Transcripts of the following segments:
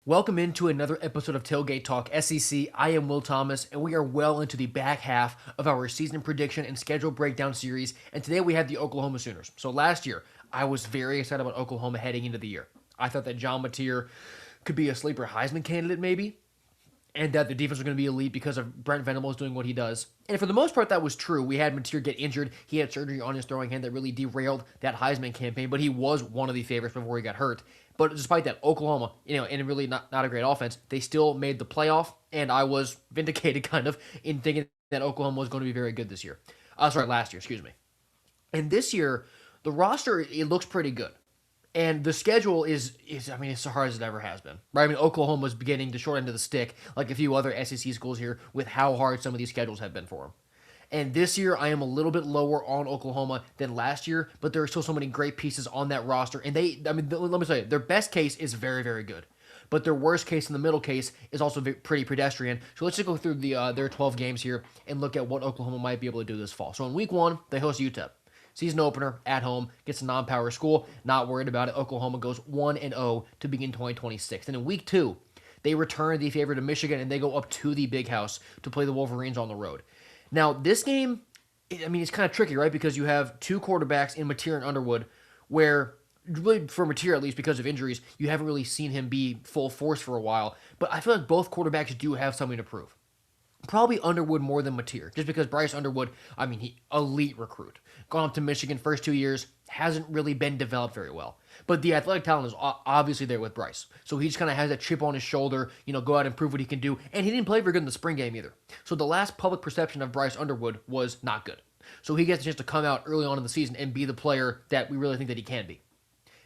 Welcome into another episode of Tailgate Talk SEC. I am Will Thomas, and we are well into the back half of our season prediction and schedule breakdown series. And today we have the Oklahoma Sooners. So last year, I was very excited about Oklahoma heading into the year. I thought that John Mateer could be a sleeper Heisman candidate, maybe, and that the defense was going to be elite because of Brent Venables doing what he does. And for the most part, that was true. We had Mateer get injured. He had surgery on his throwing hand that really derailed that Heisman campaign, but he was one of the favorites before he got hurt. But despite that, Oklahoma, and really not a great offense, they still made the playoff, and I was vindicated kind of in thinking that Oklahoma was going to be very good this year. Last year, excuse me. And this year, the roster, it looks pretty good. And the schedule is it's as hard as it ever has been. Right? I mean, Oklahoma's getting the short end of the stick, like a few other SEC schools here, with how hard some of these schedules have been for them. And this year, I am a little bit lower on Oklahoma than last year, but there are still so many great pieces on that roster. And let me tell you, their best case is very, very good. But their worst case and the middle case is also pretty pedestrian. So let's just go through their 12 games here and look at what Oklahoma might be able to do this fall. So in week 1, they host UTEP. Season opener at home, gets a non-power school. Not worried about it. Oklahoma goes 1-0 to begin 2026. And in week 2, they return the favorite of Michigan and they go up to the Big House to play the Wolverines on the road. Now, this game, it's kind of tricky, right? Because you have two quarterbacks in Mateer and Underwood, where, really for Mateer at least because of injuries, you haven't really seen him be full force for a while. But I feel like both quarterbacks do have something to prove. Probably Underwood more than Mateer, just because Bryce Underwood, he elite recruit. Gone up to Michigan first 2 years, hasn't really been developed very well. But the athletic talent is obviously there with Bryce. So he just kind of has that chip on his shoulder, go out and prove what he can do. And he didn't play very good in the spring game either. So the last public perception of Bryce Underwood was not good. So he gets a chance to come out early on in the season and be the player that we really think that he can be.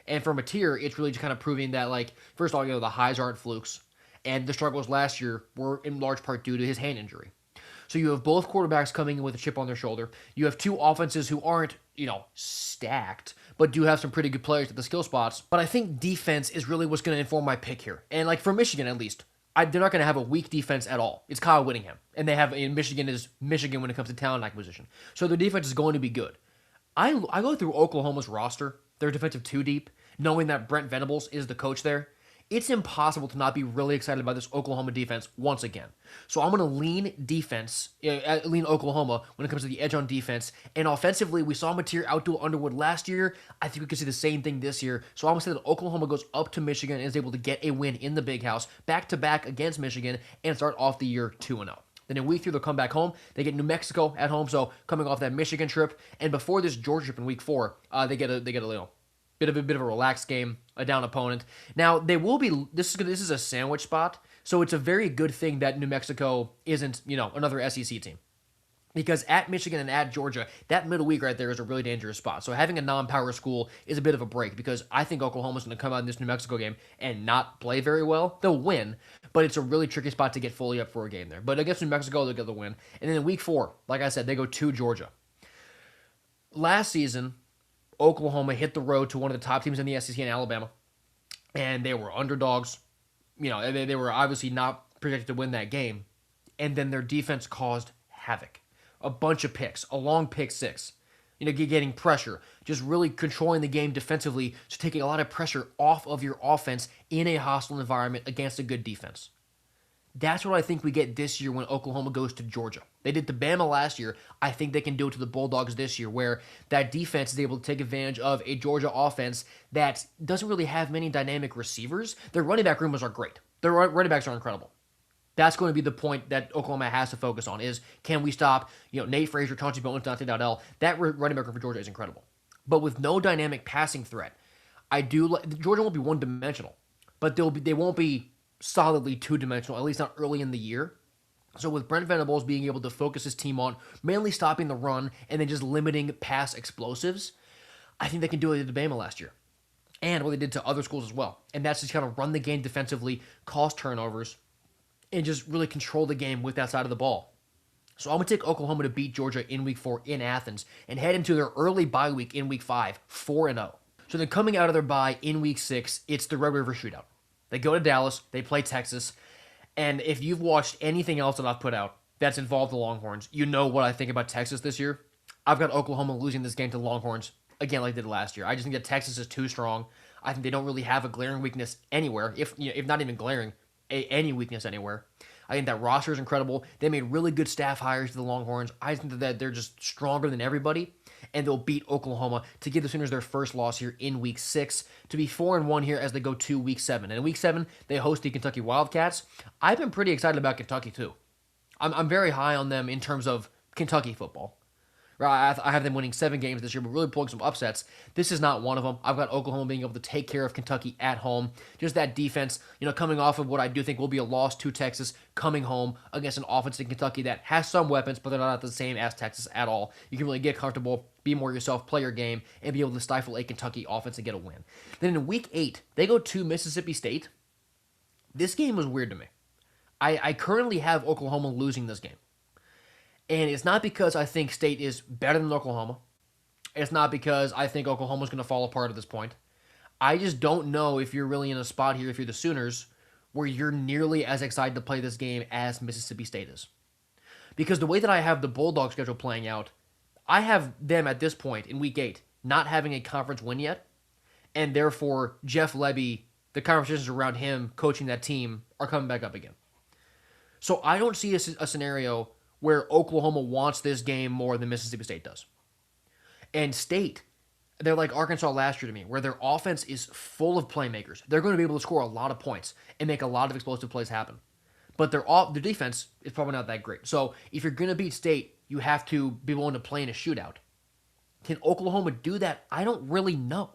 And for Mateer, it's really just kind of proving that, first of all, the highs aren't flukes. And the struggles last year were in large part due to his hand injury. So you have both quarterbacks coming in with a chip on their shoulder. You have two offenses who aren't, stacked, but do have some pretty good players at the skill spots. But I think defense is really what's going to inform my pick here. And for Michigan at least, they're not going to have a weak defense at all. It's Kyle Whittingham. And they have, Michigan is Michigan when it comes to talent acquisition. So their defense is going to be good. I go through Oklahoma's roster, their defensive two deep, knowing that Brent Venables is the coach there. It's impossible to not be really excited about this Oklahoma defense once again. So I'm going to lean Oklahoma when it comes to the edge on defense. And offensively, we saw Mateer outdo Underwood last year. I think we could see the same thing this year. So I'm going to say that Oklahoma goes up to Michigan and is able to get a win in the Big House, back-to-back against Michigan, and start off the year 2-0. Then in week 3, they'll come back home. They get New Mexico at home, so coming off that Michigan trip. And before this Georgia trip in week 4, they get a little bit of a relaxed game, a down opponent. Now they will be. This is a sandwich spot, so it's a very good thing that New Mexico isn't another SEC team, because at Michigan and at Georgia, that middle week right there is a really dangerous spot. So having a non-power school is a bit of a break, because I think Oklahoma's going to come out in this New Mexico game and not play very well. They'll win, but it's a really tricky spot to get fully up for a game there. But against New Mexico, they'll get the win. And then in week 4, like I said, they go to Georgia. Last season, Oklahoma hit the road to one of the top teams in the SEC in Alabama, and they were underdogs. They were obviously not projected to win that game, and then their defense caused havoc. A bunch of picks, a long pick 6, getting pressure, just really controlling the game defensively, so taking a lot of pressure off of your offense in a hostile environment against a good defense. That's what I think we get this year when Oklahoma goes to Georgia. They did to Bama last year. I think they can do it to the Bulldogs this year, where that defense is able to take advantage of a Georgia offense that doesn't really have many dynamic receivers. Their running back rooms are great. Their running backs are incredible. That's going to be the point that Oklahoma has to focus on, is can we stop Nate Frazier, Chauncey Bowens, Dante Dowdell. That running back room for Georgia is incredible. But with no dynamic passing threat, Georgia won't be one-dimensional, but they won't be solidly two-dimensional, at least not early in the year. So with Brent Venables being able to focus his team on mainly stopping the run and then just limiting pass explosives, I think they can do it to Bama last year, and what they did to other schools as well. And that's just kind of run the game defensively, cause turnovers, and just really control the game with that side of the ball. So I'm going to take Oklahoma to beat Georgia in week 4 in Athens and head into their early bye week in week 5, 4-0. So then coming out of their bye in week 6, it's the Red River Shootout. They go to Dallas, they play Texas, and if you've watched anything else that I've put out that's involved the Longhorns, you know what I think about Texas this year. I've got Oklahoma losing this game to the Longhorns, again like they did last year. I just think that Texas is too strong. I think they don't really have a glaring weakness anywhere, if not even glaring, any weakness anywhere. I think that roster is incredible. They made really good staff hires to the Longhorns. I think that they're just stronger than everybody, and they'll beat Oklahoma to give the Sooners their first loss here in Week 6 to be 4-1 here as they go to Week 7. And in Week 7, they host the Kentucky Wildcats. I've been pretty excited about Kentucky too. I'm very high on them in terms of Kentucky football. Right, I have them winning 7 games this year, but really pulling some upsets. This is not one of them. I've got Oklahoma being able to take care of Kentucky at home. Just that defense, coming off of what I do think will be a loss to Texas, coming home against an offense in Kentucky that has some weapons, but they're not the same as Texas at all. You can really get comfortable, be more yourself, play your game, and be able to stifle a Kentucky offense and get a win. Then in Week 8, they go to Mississippi State. This game was weird to me. I currently have Oklahoma losing this game. And it's not because I think State is better than Oklahoma. It's not because I think Oklahoma's going to fall apart at this point. I just don't know if you're really in a spot here, if you're the Sooners, where you're nearly as excited to play this game as Mississippi State is. Because the way that I have the Bulldog schedule playing out, I have them at this point in Week 8 not having a conference win yet. And therefore, Jeff Lebby, the conversations around him coaching that team are coming back up again. So I don't see a scenario where Oklahoma wants this game more than Mississippi State does. And State, they're like Arkansas last year to me, where their offense is full of playmakers. They're going to be able to score a lot of points and make a lot of explosive plays happen. But their defense is probably not that great. So if you're going to beat State, you have to be willing to play in a shootout. Can Oklahoma do that? I don't really know.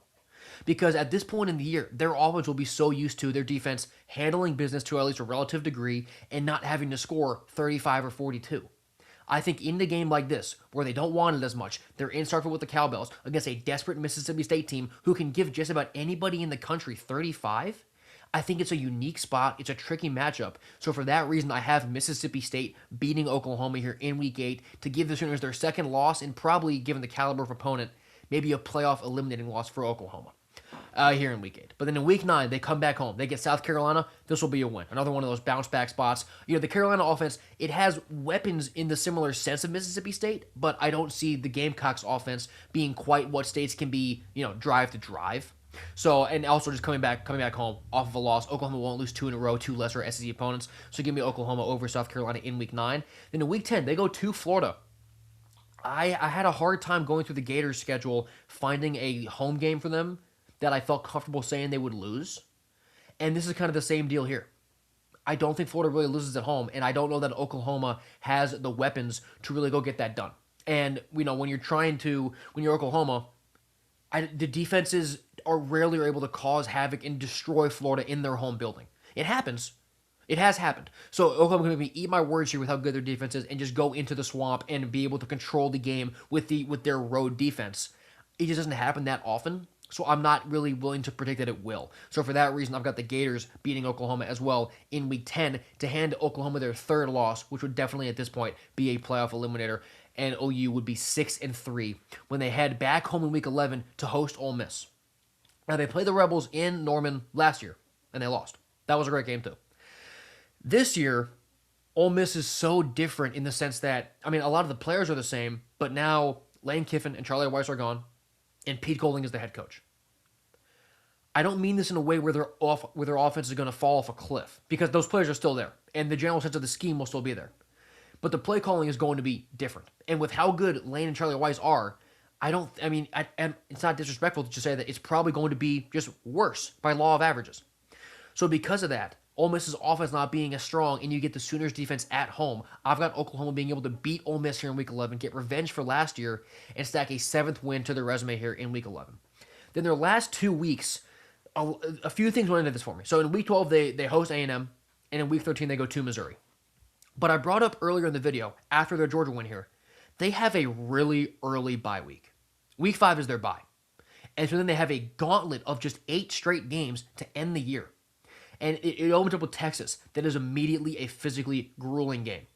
Because at this point in the year, their offense will be so used to their defense handling business to at least a relative degree and not having to score 35 or 42. I think in the game like this, where they don't want it as much, they're in Starkville with the Cowbells against a desperate Mississippi State team who can give just about anybody in the country 35. I think it's a unique spot. It's a tricky matchup. So for that reason, I have Mississippi State beating Oklahoma here in Week 8 to give the Sooners their second loss and probably, given the caliber of opponent, maybe a playoff eliminating loss for Oklahoma. Here in Week 8. But then in Week 9, they come back home. They get South Carolina. This will be a win. Another one of those bounce back spots. The Carolina offense, it has weapons in the similar sense of Mississippi State, but I don't see the Gamecocks offense being quite what State's can be, drive to drive. So, and also just coming back home off of a loss. Oklahoma won't lose 2 in a row, 2 lesser SEC opponents. So give me Oklahoma over South Carolina in Week 9. Then in Week 10, they go to Florida. I had a hard time going through the Gators schedule, finding a home game for them that I felt comfortable saying they would lose. And this is kind of the same deal here. I don't think Florida really loses at home, and I don't know that Oklahoma has the weapons to really go get that done. And, when you're Oklahoma, the defenses are rarely able to cause havoc and destroy Florida in their home building. It happens. It has happened. So Oklahoma can maybe eat my words here with how good their defense is and just go into the swamp and be able to control the game with their road defense. It just doesn't happen that often. So I'm not really willing to predict that it will. So for that reason, I've got the Gators beating Oklahoma as well in Week 10 to hand Oklahoma their third loss, which would definitely at this point be a playoff eliminator. And OU would be 6-3 when they head back home in Week 11 to host Ole Miss. Now they played the Rebels in Norman last year, and they lost. That was a great game too. This year, Ole Miss is so different in the sense that, a lot of the players are the same, but now Lane Kiffin and Charlie Weiss are gone. And Pete Golding is the head coach. I don't mean this in a way where their offense is going to fall off a cliff, because those players are still there, and the general sense of the scheme will still be there. But the play calling is going to be different. And with how good Lane and Charlie Weiss are, it's not disrespectful to just say that it's probably going to be just worse by law of averages. So because of that, Ole Miss's offense not being as strong, and you get the Sooners defense at home, I've got Oklahoma being able to beat Ole Miss here in Week 11, get revenge for last year, and stack a 7th win to their resume here in Week 11. Then their last 2 weeks, a few things went into this for me. So in Week 12, they host A&M, and in Week 13, they go to Missouri. But I brought up earlier in the video, after their Georgia win here, they have a really early bye week. Week 5 is their bye. And so then they have a gauntlet of just 8 straight games to end the year. And it opens up with Texas. That is immediately a physically grueling game.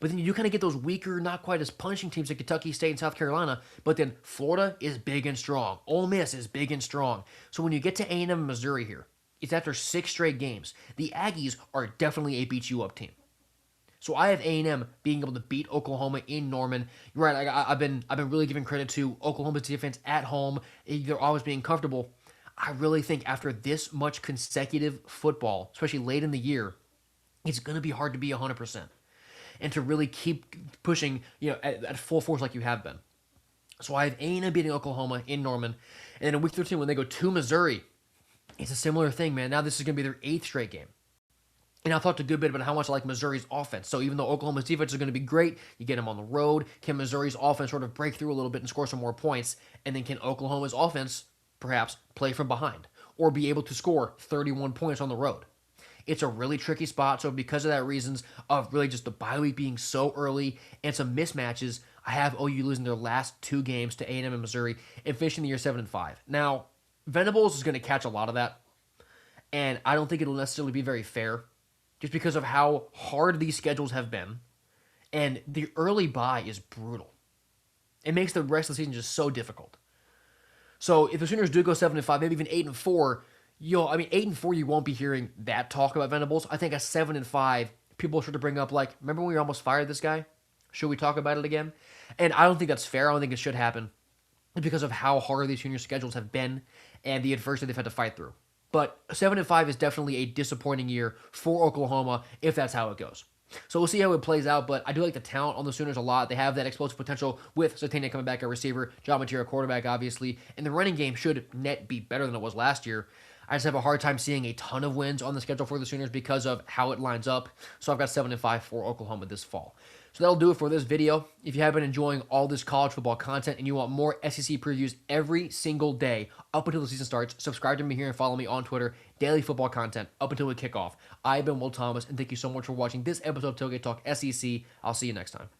But then you kind of get those weaker, not quite as punching teams like Kentucky State and South Carolina. But then Florida is big and strong. Ole Miss is big and strong. So when you get to A&M and Missouri here, it's after 6 straight games. The Aggies are definitely a beat-you-up team. So I have A&M being able to beat Oklahoma in Norman. You're right. I've been really giving credit to Oklahoma's defense at home. They're always being comfortable. I really think after this much consecutive football, especially late in the year, it's going to be hard to be 100% and to really keep pushing, at full force like you have been. So I have A&M beating Oklahoma in Norman, and then in week 13 when they go to Missouri, it's a similar thing, man. Now this is going to be their 8th straight game. And I've talked a good bit about how much I like Missouri's offense. So even though Oklahoma's defense is going to be great, you get them on the road. Can Missouri's offense sort of break through a little bit and score some more points? And then can Oklahoma's offense perhaps play from behind or be able to score 31 points on the road? It's a really tricky spot. So because of that reasons of really just the bye week being so early and some mismatches, I have OU losing their last 2 games to A&M and Missouri and finishing the year 7-5. Now, Venables is going to catch a lot of that, and I don't think it'll necessarily be very fair just because of how hard these schedules have been, and the early bye is brutal. It makes the rest of the season just so difficult. So if the Sooners do go 7-5, maybe even 8-4, 8-4, you won't be hearing that talk about Venables. I think at 7-5, people start to bring up like, remember when we almost fired this guy? Should we talk about it again? And I don't think that's fair. I don't think it should happen because of how hard these junior schedules have been and the adversity they've had to fight through. But 7-5 is definitely a disappointing year for Oklahoma if that's how it goes. So we'll see how it plays out, but I do like the talent on the Sooners a lot. They have that explosive potential with Satania coming back at receiver, John Mateera quarterback, obviously, and the running game should net be better than it was last year. I just have a hard time seeing a ton of wins on the schedule for the Sooners because of how it lines up. So I've got 7-5 for Oklahoma this fall. So that'll do it for this video. If you have been enjoying all this college football content and you want more SEC previews every single day up until the season starts, subscribe to me here and follow me on Twitter. Daily football content up until we kick off. I've been Will Thomas, and thank you so much for watching this episode of Tailgate Talk SEC. I'll see you next time.